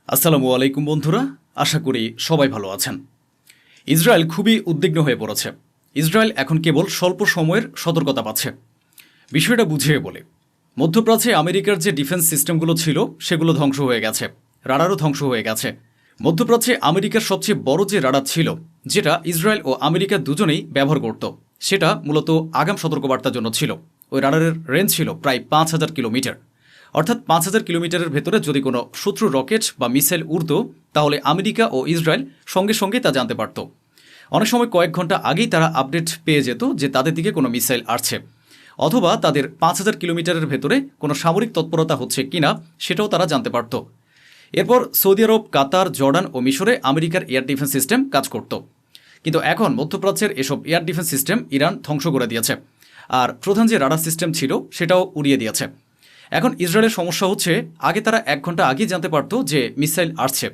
আসসালামু আলাইকুম বন্ধুরা, আশা করি সবাই ভালো আছেন। ইসরায়েল খুবই উদ্বিগ্ন হয়ে পড়েছে। ইসরায়েল এখন কেবল স্বল্প সময়ের সতর্কতা পাচ্ছে। বিষয়টা বুঝিয়ে বলে, মধ্যপ্রাচ্যে আমেরিকার যে ডিফেন্স সিস্টেমগুলো ছিল সেগুলো ধ্বংস হয়ে গেছে, রাডারও ধ্বংস হয়ে গেছে। মধ্যপ্রাচ্যে আমেরিকার সবচেয়ে বড় যে রাডার ছিল, যেটা ইসরায়েল ও আমেরিকা দুজনেই ব্যবহার করত, সেটা মূলত আগাম সতর্কবার্তার জন্য ছিল। ওই রাডারের রেঞ্জ ছিল প্রায় ৫,০০০ কিলোমিটার। অর্থাৎ ৫,০০০ কিলোমিটারের ভেতরে যদি কোনো শত্রু রকেট বা মিসাইল উড়ত, তাহলে আমেরিকা ও ইসরায়েল সঙ্গে সঙ্গে তা জানতে পারত। অনেক সময় কয়েক ঘন্টা আগেই তারা আপডেট পেয়ে যেত যে তাদের দিকে কোনো মিসাইল আসছে, অথবা তাদের ৫,০০০ কিলোমিটারের ভেতরে কোনো সামরিক তৎপরতা হচ্ছে কিনা সেটাও তারা জানতে পারত। এরপর সৌদি আরব, কাতার, জর্ডান ও মিশরে আমেরিকার এয়ার ডিফেন্স সিস্টেম কাজ করত। কিন্তু এখন মধ্যপ্রাচ্যের এসব এয়ার ডিফেন্স সিস্টেম ইরান ধ্বংস করে দিয়েছে, আর প্রধান যে রাডার সিস্টেম ছিল সেটাও উড়িয়ে দিয়েছে। এখন ইসরায়েলের সমস্যা হচ্ছে, আগে তারা ১ ঘন্টা আগে জানতে পারত যে মিসাইল আসছে,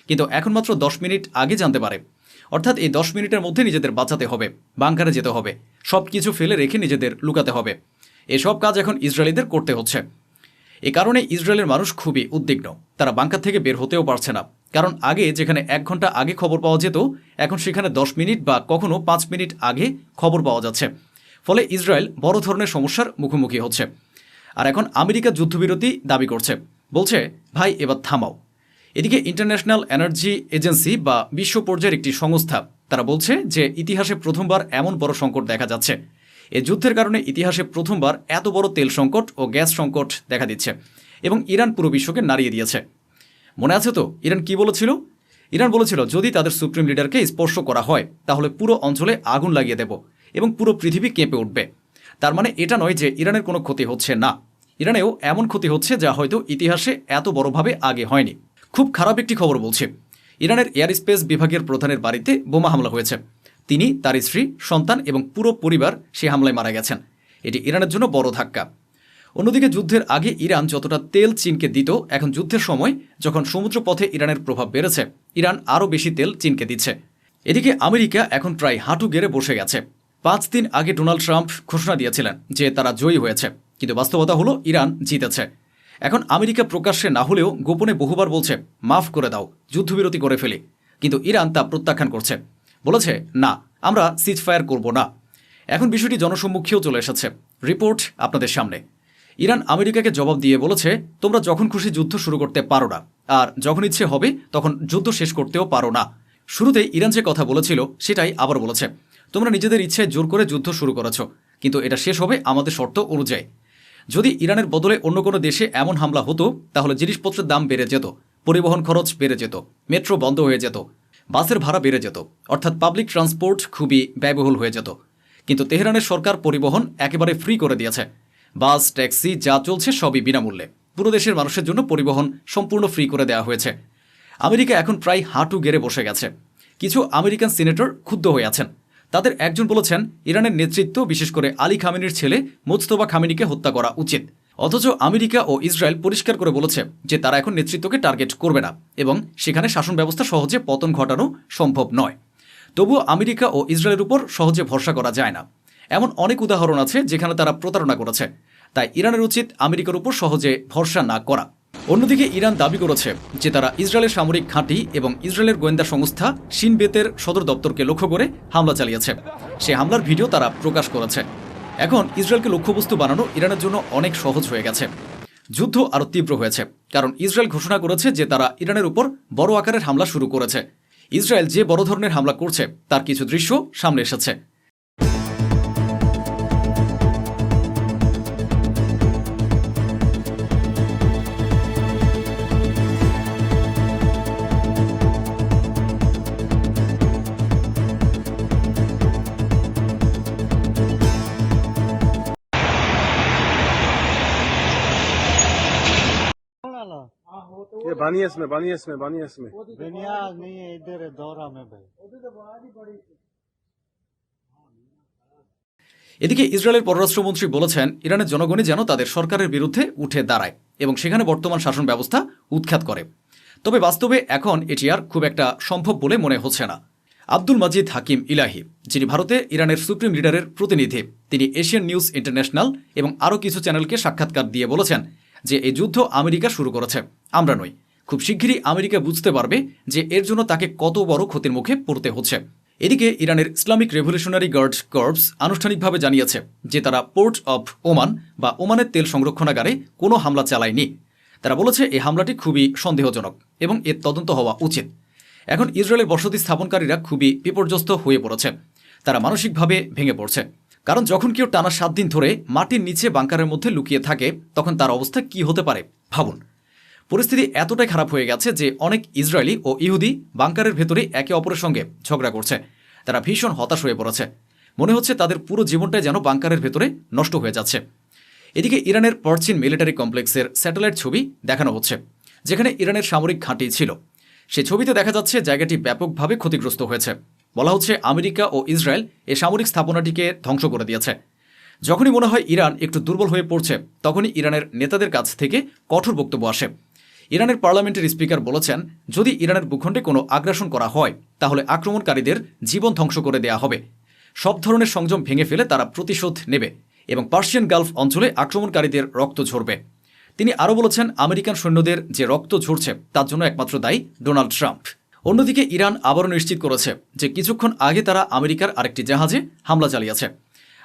কিন্তু এখন মাত্র ১০ মিনিট আগে জানতে পারে। অর্থাৎ এই ১০ মিনিটের মধ্যে নিজেদের বাঁচাতে হবে, বাংকারে যেতে হবে, সব কিছু ফেলে রেখে নিজেদের লুকাতে হবে। এসব কাজ এখন ইসরায়েলিদের করতে হচ্ছে। এ কারণে ইসরায়েলের মানুষ খুবই উদ্বিগ্ন। তারা বাংকার থেকে বের হতেও পারছে না, কারণ আগে যেখানে ১ ঘন্টা আগে খবর পাওয়া যেত, এখন সেখানে ১০ মিনিট বা কখনো ৫ মিনিট আগে খবর পাওয়া যাচ্ছে। ফলে ইসরায়েল বড় ধরনের সমস্যার মুখোমুখি হচ্ছে। আর এখন আমেরিকা যুদ্ধবিরতি দাবি করছে, বলছে ভাই এবার থামাও। এদিকে ইন্টারন্যাশনাল এনার্জি এজেন্সি বা বিশ্ব পর্যায়ের একটি সংস্থা, তারা বলছে যে ইতিহাসে প্রথমবার এমন বড় সংকট দেখা যাচ্ছে। এই যুদ্ধের কারণে ইতিহাসে প্রথমবার এত বড় তেল সংকট ও গ্যাস সংকট দেখা দিচ্ছে, এবং ইরান পুরো বিশ্বকে নাড়িয়ে দিয়েছে। মনে আছে তো ইরান কি বলেছিল? ইরান বলেছিল যদি তাদের সুপ্রিম লিডারকে স্পর্শ করা হয় তাহলে পুরো অঞ্চলে আগুন লাগিয়ে দেব এবং পুরো পৃথিবী কেঁপে উঠবে। তার মানে এটা নয় যে ইরানের কোনো ক্ষতি হচ্ছে না, ইরানেও এমন ক্ষতি হচ্ছে যা হয়তো ইতিহাসে এত বড়ভাবে আগে হয়নি। খুব খারাপ একটি খবর বলছে, ইরানের এয়ার স্পেস বিভাগের প্রধানের বাড়িতে বোমা হামলা হয়েছে। তিনি, তার স্ত্রী, সন্তান এবং পুরো পরিবার সে হামলায় মারা গেছেন। এটি ইরানের জন্য বড় ধাক্কা। অন্যদিকে যুদ্ধের আগে ইরান যতটা তেল চীনকে দিত, এখন যুদ্ধের সময় যখন সমুদ্রপথে ইরানের প্রভাব বেড়েছে, ইরান আরও বেশি তেল চীনকে দিচ্ছে। এদিকে আমেরিকা এখন প্রায় হাঁটু গেড়ে বসে গেছে। ৫ দিন আগে ডোনাল্ড ট্রাম্প ঘোষণা দিয়েছিলেন যে তারা জয়ী হয়েছে, কিন্তু বাস্তবতা হলো ইরান জিতেছে। এখন আমেরিকা প্রকাশ্যে না হলেও গোপনে বহুবার বলছে মাফ করে দাও, যুদ্ধবিরতি করে ফেলি, কিন্তু ইরান তা প্রত্যাখ্যান করছে। বলেছে না, আমরা সিজফায়ার করব না। এখন বিষয়টি জনসম্মুখেও চলে এসেছে। রিপোর্ট আপনাদের সামনে। ইরান আমেরিকাকে জবাব দিয়ে বলেছে, তোমরা যখন খুশি যুদ্ধ শুরু করতে পারো না, আর যখন ইচ্ছে হবে তখন যুদ্ধ শেষ করতেও পারো না। শুরুতে ইরান যে কথা বলেছিল সেটাই আবার বলেছে, তোমরা নিজেদের ইচ্ছায় জোর করে যুদ্ধ শুরু করেছ, কিন্তু এটা শেষ হবে আমাদের শর্ত অনুযায়ী। যদি ইরানের বদলে অন্য কোনো দেশে এমন হামলা হতো তাহলে জিনিসপত্রের দাম বেড়ে যেত, পরিবহন খরচ বেড়ে যেত, মেট্রো বন্ধ হয়ে যেত, বাসের ভাড়া বেড়ে যেত, অর্থাৎ পাবলিক ট্রান্সপোর্ট খুবই ব্যয়বহুল হয়ে যেত। কিন্তু তেহরানের সরকার পরিবহন একেবারে ফ্রি করে দিয়েছে। বাস, ট্যাক্সি যা চলছে সবই বিনামূল্যে। পুরো দেশের মানুষের জন্য পরিবহন সম্পূর্ণ ফ্রি করে দেওয়া হয়েছে। আমেরিকা এখন প্রায় হাঁটু গেড়ে বসে গেছে। কিছু আমেরিকান সিনেটর ক্ষুব্ধ হয়ে আছেন। তাদের একজন বলেছেন ইরানের নেতৃত্ব, বিশেষ করে আলী খামেনির ছেলে মুজতবা খামেনিকে হত্যা করা উচিত। অথচ আমেরিকা ও ইসরায়েল পরিষ্কার করে বলেছে যে তারা এখন নেতৃত্বকে টার্গেট করবে না, এবং সেখানে শাসন ব্যবস্থা সহজে পতন ঘটানো সম্ভব নয়। তবুও আমেরিকা ও ইসরায়েলের উপর সহজে ভরসা করা যায় না। এমন অনেক উদাহরণ আছে যেখানে তারা প্রতারণা করেছে। তাই ইরানের উচিত আমেরিকার উপর সহজে ভরসা না করা। অন্যদিকে ইরান দাবি করেছে যে তারা ইসরায়েলের সামরিক ঘাঁটি এবং ইসরায়েলের গোয়েন্দা সংস্থা শিন বেতের সদর দপ্তরকে লক্ষ্য করে হামলা চালিয়েছে। সে হামলার ভিডিও তারা প্রকাশ করেছে। এখন ইসরায়েলকে লক্ষ্যবস্তু বানানো ইরানের জন্য অনেক সহজ হয়ে গেছে। যুদ্ধ আরও তীব্র হয়েছে, কারণ ইসরায়েল ঘোষণা করেছে যে তারা ইরানের উপর বড় আকারের হামলা শুরু করেছে। ইসরায়েল যে বড় ধরনের হামলা করছে তার কিছু দৃশ্য সামনে এসেছে। ये बानियस में बानियस में बानियस में बेनियाज नहीं है, इधर है दौरा में भाई। এদিকে ইসরায়েলের পররাষ্ট্রমন্ত্রী বলেছেন ইরানের জনগণই যেন তাদের সরকারের বিরুদ্ধে উঠে দাঁড়ায় এবং সেখানে বর্তমান শাসন ব্যবস্থা উৎখাত করে। তবে বাস্তবে এখন এটি আর খুব একটা সম্ভব বলে মনে হচ্ছে না। আব্দুল মাজিদ হাকিম ইলাহি, যিনি ভারতে ইরানের সুপ্রিম লিডারের প্রতিনিধি, তিনি এশিয়ান নিউজ ইন্টারন্যাশনাল এবং আরও কিছু চ্যানেলকে সাক্ষাৎকার দিয়ে বলেছেন যে এই যুদ্ধ আমেরিকা শুরু করেছে, আমরা নই। খুব শিগগিরই আমেরিকা বুঝতে পারবে যে এর জন্য তাকে কত বড় ক্ষতির মুখে পড়তে হচ্ছে। এদিকে ইরানের ইসলামিক রেভলিউশনারি গার্ড কর্পস আনুষ্ঠানিকভাবে জানিয়েছে যে তারা পোর্ট অব ওমান বা ওমানের তেল সংরক্ষণাগারে কোনো হামলা চালায়নি। তারা বলেছে এই হামলাটি খুবই সন্দেহজনক এবং এর তদন্ত হওয়া উচিত। এখন ইসরায়েলের বসতি স্থাপনকারীরা খুবই বিপর্যস্ত হয়ে পড়েছে। তারা মানসিকভাবে ভেঙে পড়ছে, কারণ যখন কেউ টানা 7 দিন ধরে মাটির নিচে বাংকারের মধ্যে লুকিয়ে থাকে তখন তার অবস্থা কি হতে পারে ভাবুন। পরিস্থিতি এতটাই খারাপ হয়ে গেছে যে অনেক ইসরায়েলি ও ইহুদি বাংকারের ভেতরে একে অপরের সঙ্গে ঝগড়া করছে। তারা ভীষণ হতাশ হয়ে পড়েছে, মনে হচ্ছে তাদের পুরো জীবনটাই যেন বাংকারের ভেতরে নষ্ট হয়ে যাচ্ছে। এদিকে ইরানের পরচিন মিলিটারি কমপ্লেক্সের স্যাটেলাইট ছবি দেখানো হচ্ছে, যেখানে ইরানের সামরিক ঘাঁটি ছিল। সেই ছবিতে দেখা যাচ্ছে জায়গাটি ব্যাপকভাবে ক্ষতিগ্রস্ত হয়েছে। বলা হচ্ছে আমেরিকা ও ইসরায়েল এই সামরিক স্থাপনাটিকে ধ্বংস করে দিয়েছে। যখনই মনে হয় ইরান একটু দুর্বল হয়ে পড়ছে তখনই ইরানের নেতাদের কাছ থেকে কঠোর বক্তব্য আসে। ইরানের পার্লামেন্টের স্পিকার বলেছেন, যদি ইরানের ভূখণ্ডে কোনো আগ্রাসন করা হয় তাহলে আক্রমণকারীদের জীবন ধ্বংস করে দেয়া হবে। সব ধরনের সংযম ভেঙে ফেলে তারা প্রতিশোধ নেবে এবং পার্সিয়ান গালফ অঞ্চলে আক্রমণকারীদের রক্ত ঝরবে। তিনি আরও বলেছেন, আমেরিকান সৈন্যদের যে রক্ত ঝরছে তার জন্য একমাত্র দায়ী ডোনাল্ড ট্রাম্প। অন্যদিকে ইরান আবারও নিশ্চিত করেছে যে কিছুক্ষণ আগে তারা আমেরিকার আরেকটি জাহাজে হামলা চালিয়েছে।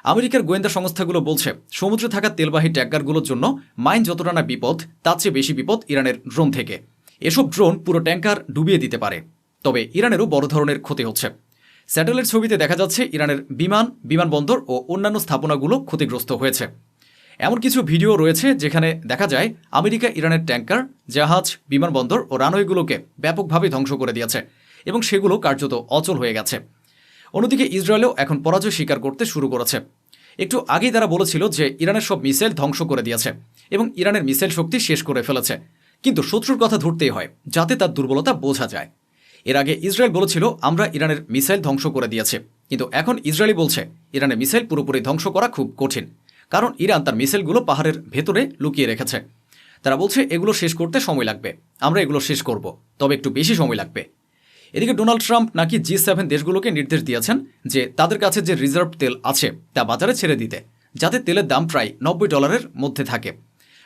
আমেরিকার গোয়েন্দা সংস্থাগুলো বলছে সমুদ্রে থাকা তেলবাহী ট্যাঙ্কারগুলোর জন্য মাইন যতটা না বিপদ তার চেয়ে বেশি বিপদ ইরানের ড্রোন থেকে। এসব ড্রোন পুরো ট্যাঙ্কার ডুবিয়ে দিতে পারে। তবে ইরানেরও বড় ধরনের ক্ষতি হচ্ছে। স্যাটেলাইট ছবিতে দেখা যাচ্ছে ইরানের বিমানবন্দর ও অন্যান্য স্থাপনাগুলো ক্ষতিগ্রস্ত হয়েছে। এমন কিছু ভিডিও রয়েছে যেখানে দেখা যায় আমেরিকা ইরানের ট্যাঙ্কার, জাহাজ, বিমানবন্দর ও রানওয়েগুলোকে ব্যাপকভাবে ধ্বংস করে দিয়েছে এবং সেগুলো কার্যত অচল হয়ে গেছে। অন্যদিকে ইসরায়েলও এখন পরাজয় স্বীকার করতে শুরু করেছে। একটু আগেই তারা বলেছিল যে ইরানের সব মিসাইল ধ্বংস করে দিয়েছে এবং ইরানের মিসাইল শক্তি শেষ করে ফেলেছে, কিন্তু শত্রুর কথা ধরতেই হয় যাতে তার দুর্বলতা বোঝা যায়। এর আগে ইসরায়েল বলেছিল আমরা ইরানের মিসাইল ধ্বংস করে দিয়েছে, কিন্তু এখন ইসরায়েলি বলছে ইরানের মিসাইল পুরোপুরি ধ্বংস করা খুব কঠিন, কারণ ইরান তার মিসাইলগুলো পাহাড়ের ভেতরে লুকিয়ে রেখেছে। তারা বলছে এগুলো শেষ করতে সময় লাগবে, আমরা এগুলো শেষ করব, তবে একটু বেশি সময় লাগবে। এদিকে ডোনাল্ড ট্রাম্প নাকি G7 দেশগুলোকে নির্দেশ দিয়েছেন যে তাদের কাছে যে রিজার্ভ তেল আছে তা বাজারে ছেড়ে দিতে, যাতে তেলের দাম প্রায় $90 মধ্যে থাকে।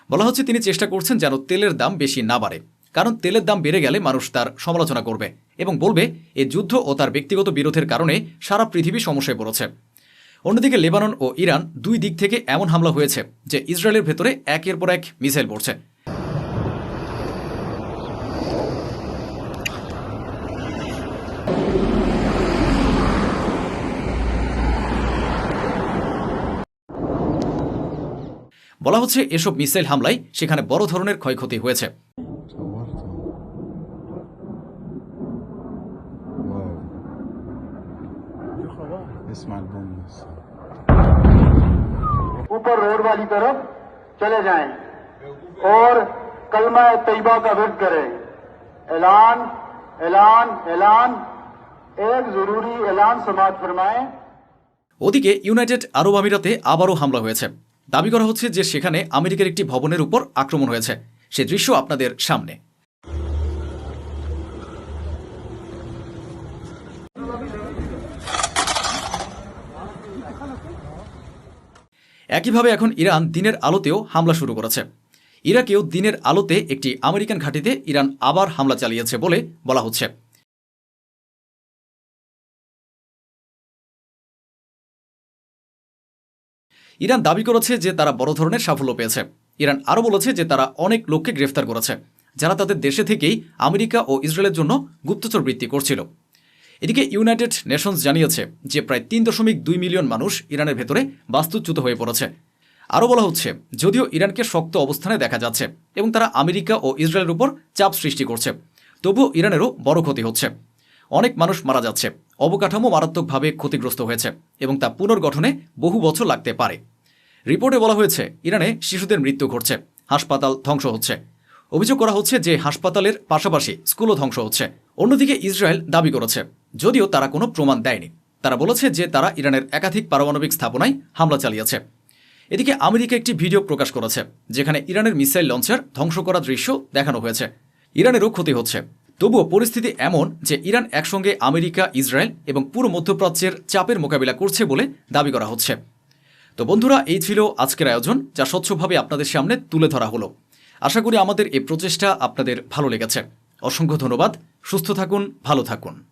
বলা হচ্ছে তিনি চেষ্টা করছেন যেন তেলের দাম বেশি না বাড়ে, কারণ তেলের দাম বেড়ে গেলে মানুষ তার সমালোচনা করবে এবং বলবে এই যুদ্ধ ও তার ব্যক্তিগত বিরোধের কারণে সারা পৃথিবী সমস্যায় পড়েছে। অন্যদিকে লেবানন ও ইরান দুই দিক থেকে এমন হামলা হয়েছে যে ইসরায়েলের ভেতরে একের পর এক মিসাইল পড়ছে। বলা হচ্ছে এসব মিসাইল হামলায় সেখানে বড় ধরনের ক্ষয়ক্ষতি হয়েছে। ऊपर रोड वाली तरफ चले जाएं और कलमा तैयबा का विर्द करें। ऐलान ऐलान ऐलान एक जरूरी ऐलान समाअत फरमाएं। ওদিকে ইউনাইটেড আরব আমিরাতে আবারও হামলা হয়েছে। দাবি করা হচ্ছে যে সেখানে আমেরিকার একটি ভবনের উপর আক্রমণ হয়েছে। সে দৃশ্য আপনাদের সামনে। একইভাবে এখন ইরান দিনের আলোতেও হামলা শুরু করেছে। ইরাকেও দিনের আলোতে একটি আমেরিকান ঘাঁটিতে ইরান আবার হামলা চালিয়েছে বলে বলা হচ্ছে। ইরান দাবি করেছে যে তারা বড় ধরনের সাফল্য পেয়েছে। ইরান আরও বলেছে যে তারা অনেক লোককে গ্রেফতার করেছে যারা তাদের দেশে থেকেই আমেরিকা ও ইসরায়েলের জন্য গুপ্তচর বৃত্তি করছিল। এদিকে ইউনাইটেড নেশনস জানিয়েছে যে প্রায় 3.2 মিলিয়ন মানুষ ইরানের ভেতরে বাস্তুচ্যুত হয়ে পড়েছে। আরও বলা হচ্ছে যদিও ইরানকে শক্ত অবস্থানে দেখা যাচ্ছে এবং তারা আমেরিকা ও ইসরায়েলের উপর চাপ সৃষ্টি করছে, তবুও ইরানেরও বড় ক্ষতি হচ্ছে। অনেক মানুষ মারা যাচ্ছে, অবকাঠামো মারাত্মকভাবে ক্ষতিগ্রস্ত হয়েছে এবং তা পুনর্গঠনে বহু বছর লাগতে পারে। রিপোর্টে বলা হয়েছে ইরানে শিশুদের মৃত্যু ঘটছে, হাসপাতাল ধ্বংস হচ্ছে। অভিযোগ করা হচ্ছে যে হাসপাতালের পাশাপাশি স্কুলও ধ্বংস হচ্ছে। অন্যদিকে ইসরায়েল দাবি করেছে, যদিও তারা কোনো প্রমাণ দেয়নি। তারা বলেছে যে তারা ইরানের একাধিক পারমাণবিক স্থাপনায় হামলা চালিয়েছে। এদিকে আমেরিকা একটি ভিডিও প্রকাশ করেছে যেখানে ইরানের মিসাইল লঞ্চার ধ্বংস করার দৃশ্য দেখানো হয়েছে। ইরানেরও ক্ষতি হচ্ছে, তবুও পরিস্থিতি এমন যে ইরান একসঙ্গে আমেরিকা, ইসরায়েল এবং পুরো মধ্যপ্রাচ্যের চাপের মোকাবিলা করছে বলে দাবি করা হচ্ছে। তো বন্ধুরা, এই ছিল আজকের আয়োজন, যা স্বচ্ছভাবে আপনাদের সামনে তুলে ধরা হলো। আশা করি আমাদের এই প্রচেষ্টা আপনাদের ভালো লেগেছে। অসংখ্য ধন্যবাদ। সুস্থ থাকুন, ভালো থাকুন।